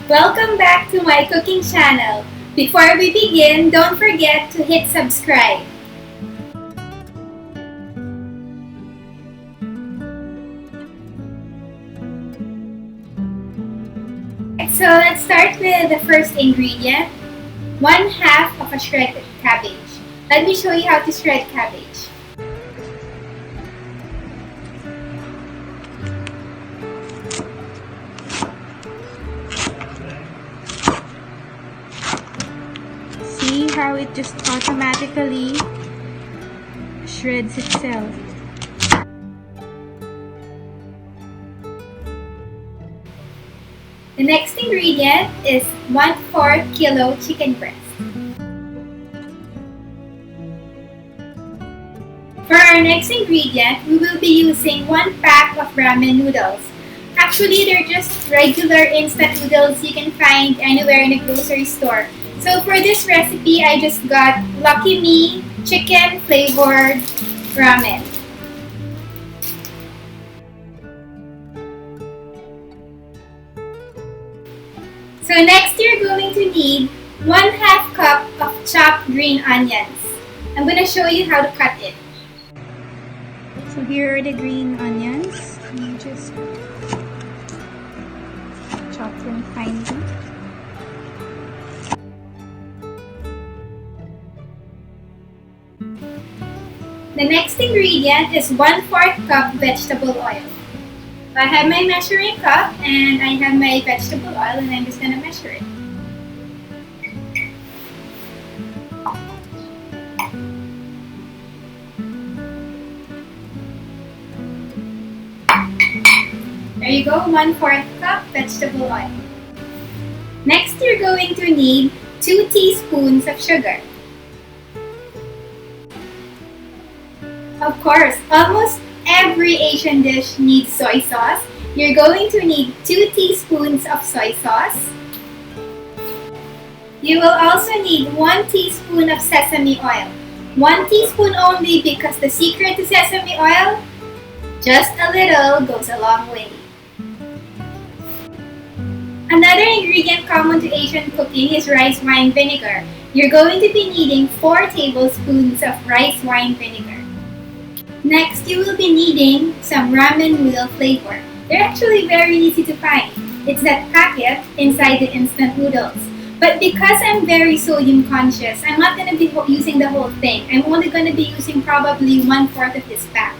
Welcome back to my cooking channel. Before we begin, don't forget to hit subscribe. So let's start with the first ingredient, 1/2 of a shredded cabbage. Let me show you how to shred cabbage. See how it just automatically shreds itself. The next ingredient is 1/4 kilo chicken breast. For our next ingredient, we will be using 1 pack of ramen noodles. Actually, they're just regular instant noodles you can find anywhere in a grocery store. So for this recipe, I just got Lucky Me chicken flavored ramen. So next, you're going to need 1/2 cup of chopped green onions. I'm going to show you how to cut it. So here are the green onions. You just chop them finely. The next ingredient is 1/4 cup vegetable oil. I have my measuring cup and I have my vegetable oil and I'm just going to measure it. There you go, 1/4 cup vegetable oil. Next, you're going to need 2 teaspoons of sugar. Of course, almost every Asian dish needs soy sauce. You're going to need 2 teaspoons of soy sauce. You will also need 1 teaspoon of sesame oil. 1 teaspoon only because the secret to sesame oil, just a little goes a long way. Another ingredient common to Asian cooking is rice wine vinegar. You're going to be needing 4 tablespoons of rice wine vinegar. Next, you will be needing some ramen noodle flavor. They're actually very easy to find. It's that packet inside the instant noodles. But because I'm very sodium conscious, I'm not going to be using the whole thing. I'm only going to be using probably 1/4 of this pack.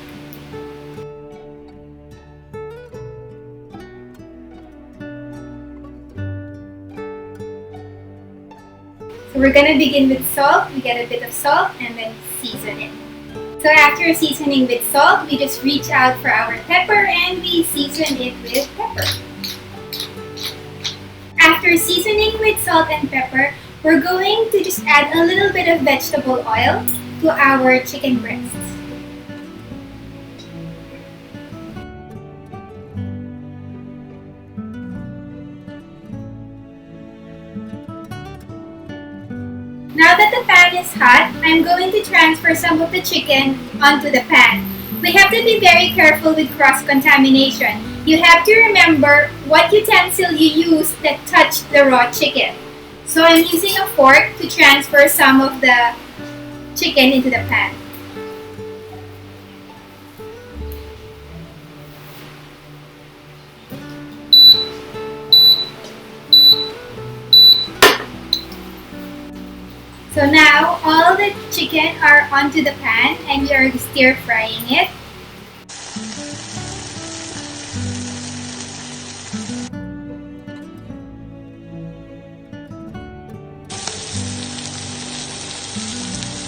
So we're going to begin with salt. We get a bit of salt and then season it. So after seasoning with salt, we just reach out for our pepper and we season it with pepper. After seasoning with salt and pepper, we're going to just add a little bit of vegetable oil to our chicken breasts. Now that the pan is hot, I'm going to transfer some of the chicken onto the pan. We have to be very careful with cross-contamination. You have to remember what utensil you use that touched the raw chicken. So I'm using a fork to transfer some of the chicken into the pan. So now all the chicken are onto the pan and we are stir frying it.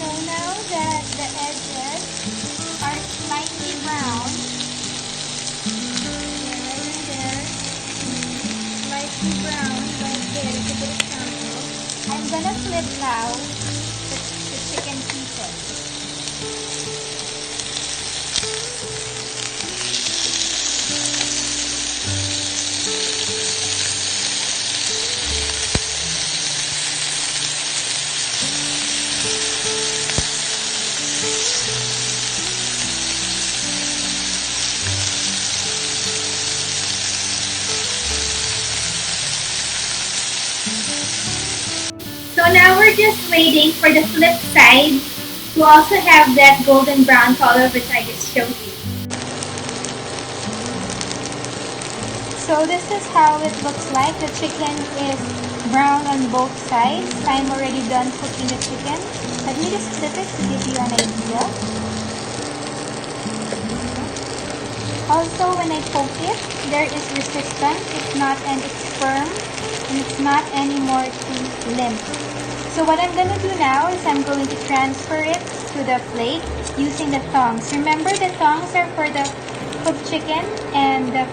So now that the edges are slightly brown, there, slightly brown, right there, it's a bit of sample. I'm gonna flip now the chicken pieces. now we're just waiting for the flip side to also have that golden brown color which I just showed you. So this is how it looks like. The chicken is brown on both sides. I'm already done cooking the chicken. Let me just flip it to give you an idea. Also, when I poke it, there is resistance. It's not, and it's firm, and it's not anymore too limp. So what I'm going to do now is I'm going to transfer it to the plate using the tongs. Remember, the tongs are for the cooked chicken, and the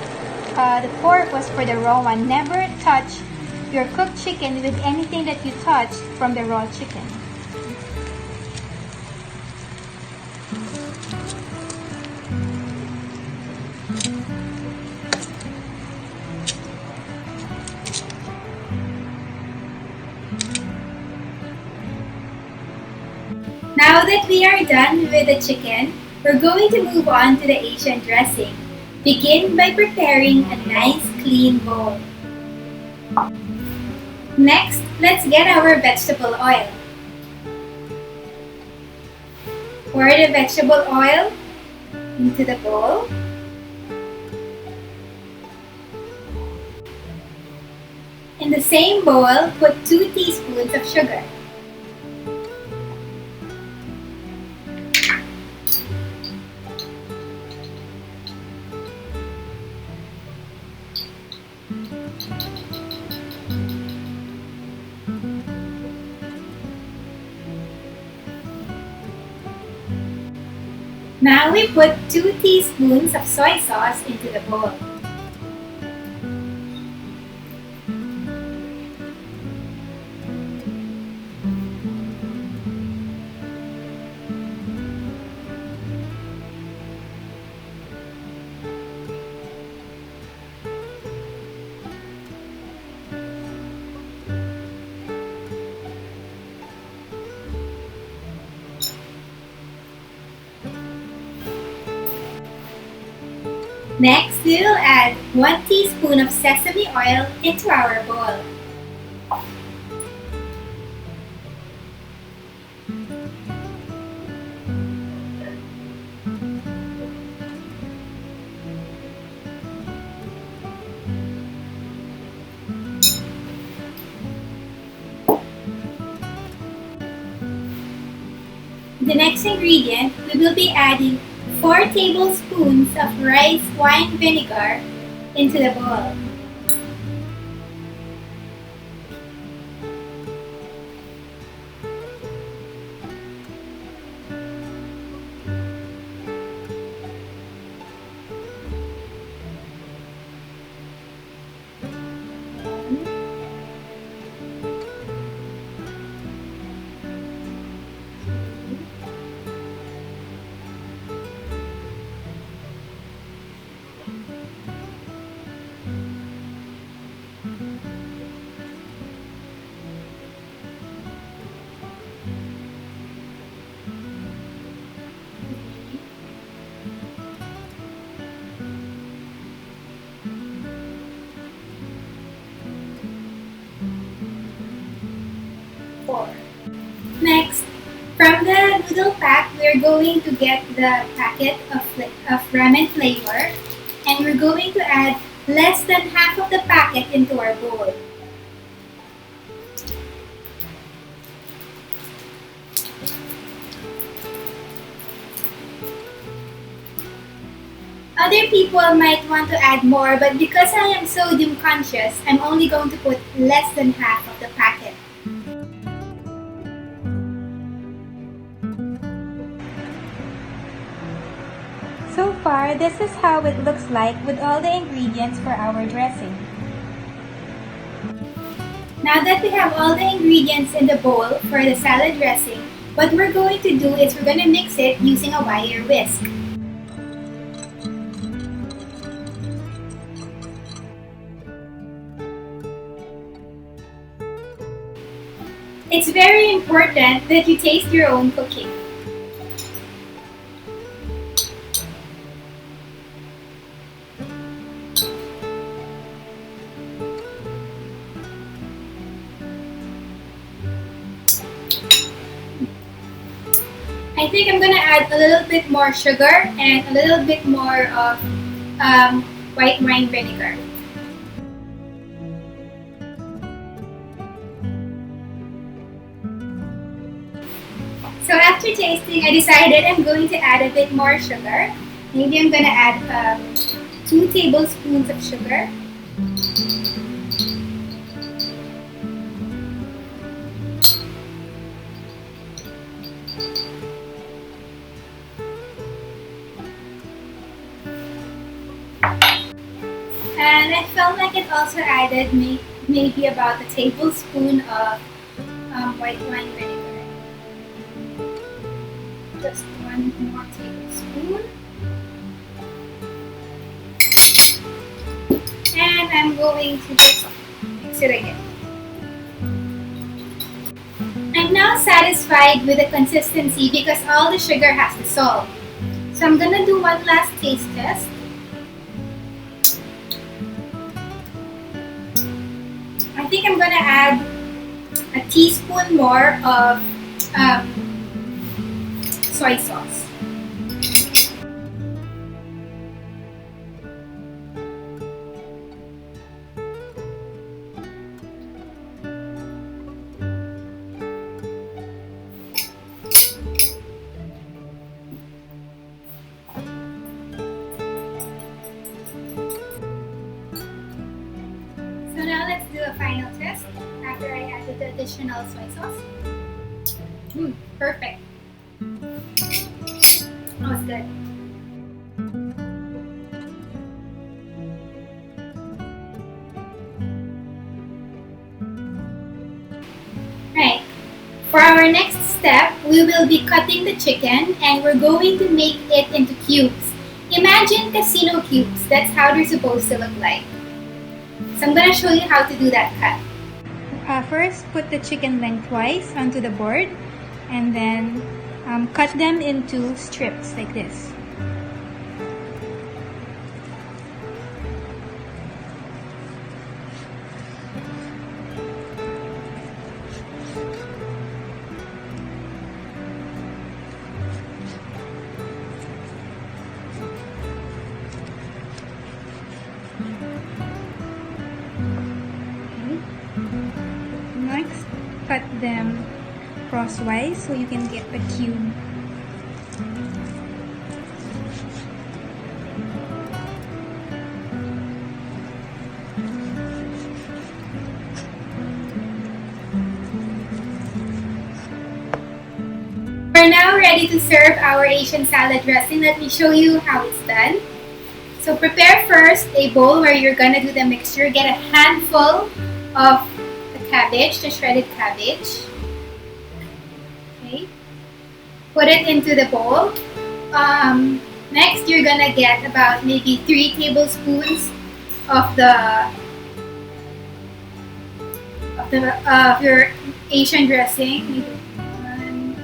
fork was for the raw one. Never touch your cooked chicken with anything that you touched from the raw chicken. Now that we are done with the chicken, we're going to move on to the Asian dressing. Begin by preparing a nice clean bowl. Next, let's get our vegetable oil. Pour the vegetable oil into the bowl. In the same bowl, put 2 teaspoons of sugar. Now we put 2 teaspoons of soy sauce into the bowl. Next, we will add 1 teaspoon of sesame oil into our bowl. The next ingredient, we will be adding 4 tablespoons of rice wine vinegar into the bowl. Next, from the noodle pack, we're going to get the packet of ramen flavor, and we're going to add less than half of the packet into our bowl. Other people might want to add more, but because I am sodium conscious, I'm only going to put less than half of the packet. So far, this is how it looks like with all the ingredients for our dressing. Now that we have all the ingredients in the bowl for the salad dressing, what we're going to do is we're going to mix it using a wire whisk. It's very important that you taste your own cooking. think I'm gonna add a little bit more sugar and a little bit more of white wine vinegar. So after tasting, I decided I'm going to add a bit more sugar. Maybe I'm gonna add 2 tablespoons of sugar. And I felt like it also added maybe about a tablespoon of white wine vinegar. Just 1 more tablespoon. And I'm going to just mix it again. I'm now satisfied with the consistency because all the sugar has dissolved. So I'm gonna do one last taste test. I think I'm gonna add a teaspoon more of soy sauce. So now let's do a final test after I added the additional soy sauce. Perfect. Oh, it's good. Right. For our next step, we will be cutting the chicken and we're going to make it into cubes. Imagine casino cubes. That's how they're supposed to look like. So I'm going to show you how to do that cut. First, put the chicken lengthwise onto the board and then cut them into strips like this. Next, cut them crosswise so you can get the cube. We're now ready to serve our Asian salad dressing. Let me show you how it's done. So prepare first a bowl where you're gonna do the mixture. Get a handful of the cabbage, the shredded cabbage. Okay. Put it into the bowl. Next, you're gonna get about maybe 3 tablespoons of your Asian dressing. Maybe 1,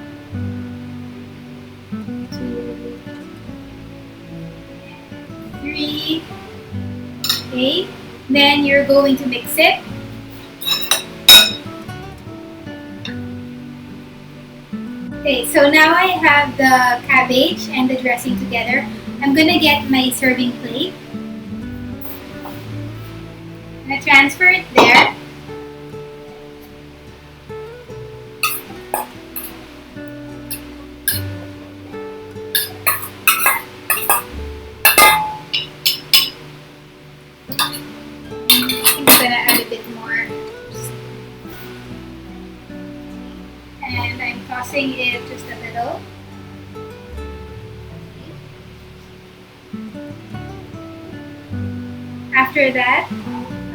2, 3. Okay. Then you're going to mix it. Okay, so now I have the cabbage and the dressing together. I'm gonna get my serving plate. I'm gonna transfer it there. I'm gonna add a bit more. And I'm tossing it just a little. After that,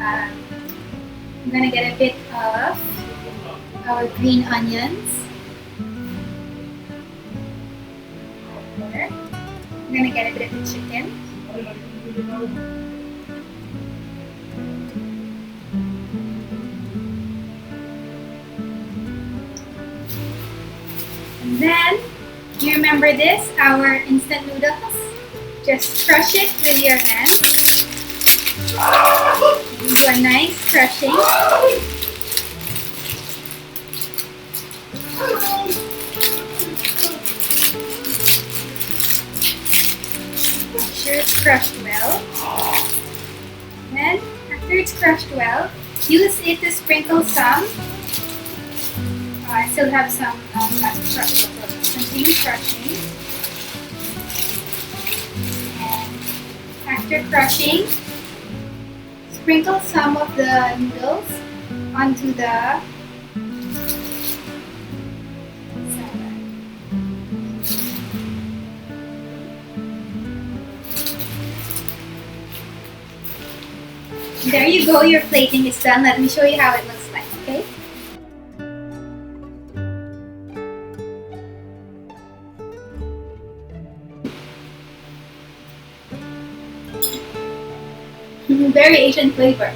I'm gonna get a bit of our green onions. There. I'm gonna get a bit of the chicken. And then, you remember this, our instant noodles? Just crush it with your hands. Do a nice crushing. sure it's crushed well. And after it's crushed well, use it to sprinkle some. I still have some last crushed, so continue crushing. And after crushing, sprinkle some of the noodles onto the salad. There you go, your plating is done. Let me show you how it looks like, okay? Very Asian flavor.